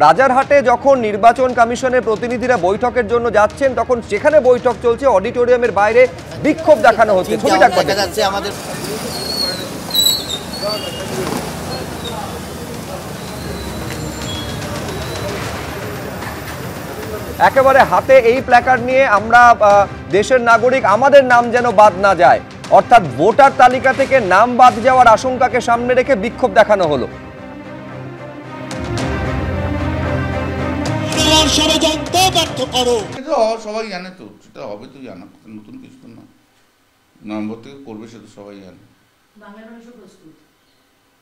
রাজারহাটে যখন নির্বাচন কমিশনের প্রতিনিধিরা বৈঠকের জন্য যাচ্ছেন তখন সেখানে বৈঠক চলছে, অডিটোরিয়ামের বাইরে বিক্ষোভ দেখানো হচ্ছে। ছবিটা দেখা যাচ্ছে আমাদের। একেবারে হাতে এই প্ল্যাকার্ড নিয়ে আমরা দেশের নাগরিক, আমাদের নাম যেন বাদ না যায়, অর্থাৎ ভোটার তালিকা থেকে নাম বাদ যাওয়ার আশঙ্কাকে সামনে রেখে বিক্ষোভ দেখানো হলো। সবাই জানে তো, সেটা হবে তো জানা, নতুন কিছু তো না। নভেম্বর থেকে করবে সেটা সবাই জানে।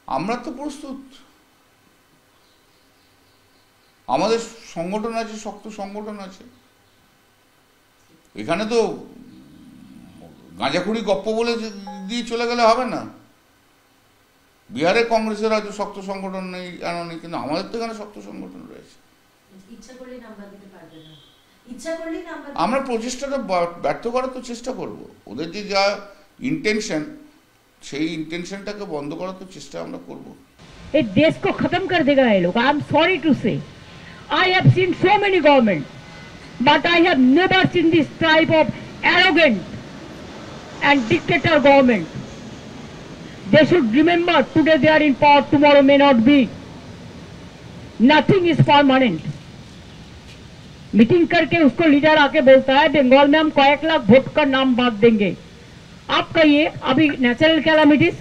আমরা তো প্রস্তুত, আমাদের সংগঠন আছে, শক্ত সংগঠন আছে। এখানে তো গাঁজাখুরি গপ্প বলে দিয়ে চলে গেলে হবে না। বিহারে কংগ্রেসের হয়তো শক্ত সংগঠন নেই, কিন্তু আমাদের তো এখানে শক্ত সংগঠন রয়েছে। আমরা প্রচেষ্টাটা ব্যর্থ করার তো চেষ্টা করব। ওদের যে যা ইন্টেনশন, সেই ইন্টেনশনটাকে বন্ধ করার তো চেষ্টা আমরা করব। এই দেশ को खत्म कर देगा ये लोग। आई एम सॉरी टू से, I have seen so many governments, but I have never seen this type of arrogant and dictator government. They should remember, today they are in power, tomorrow may not be. Nothing is permanent. Meeting करके उसको leader आके बोलता है बंगाल में हम कয়েক lakh vote का नाम बात देंगे। आप कहिए अभी natural calamities,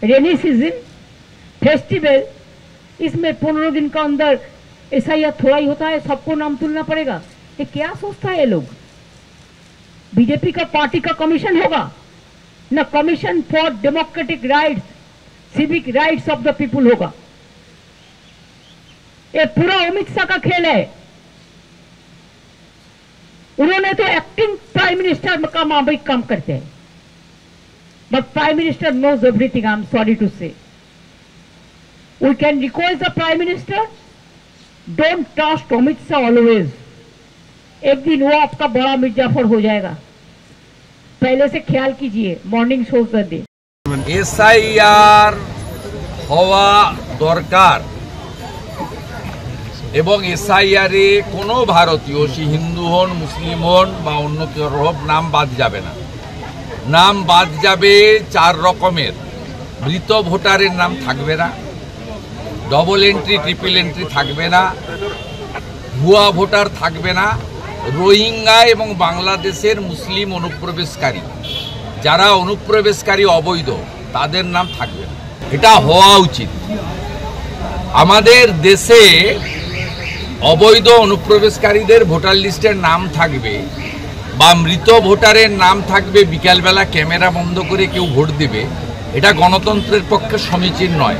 rainy season, festival, इसमें 15 दिन का अंदर ऐसा या थोड़ा ही होता है, सबको नाम तुलना पड़ेगा। ये क्या सोचता है ये लोग? बीजेपी का पार्टी का कमीशन होगा ना, commission for democratic rights, civic rights of the people होगा। ये पूरा अमित शाह का खेल है। उन्होंने तो एक्टिंग प्राइम मिनिस्टर का मामूली काम करते हैं, but prime minister knows everything. I am sorry to say, we can request the prime minister, don't trust Amit Shah always. एक दिन वो आपका बड़ा मिर्जाफर हो जाएगा, पहले से ख्याल कीजिए। मॉर्निंग शो कर दे। एसआईआर হওয়া দরকার এবং এসআইআরে কোনো ভারতীয়, সে হিন্দু হন, মুসলিম হন বা অন্য কেউ হোক, নাম বাদ যাবে না। নাম বাদ যাবে 4 রকমের। মৃত ভোটারের নাম থাকবে না, ডবল এন্ট্রি ট্রিপল এন্ট্রি থাকবে না, ভুয়া ভোটার থাকবে না, রোহিঙ্গা এবং বাংলাদেশের মুসলিম অনুপ্রবেশকারী, যারা অনুপ্রবেশকারী অবৈধ, তাদের নাম থাকবে না। এটা হওয়া উচিত। আমাদের দেশে অবৈধ অনুপ্রবেশকারীদের ভোটার লিস্টের নাম থাকবে বা মৃত ভোটারের নাম থাকবে, বিকালবেলা ক্যামেরা বন্ধ করে কেউ ভোট দেবে, এটা গণতন্ত্রের পক্ষে সমীচীন নয়।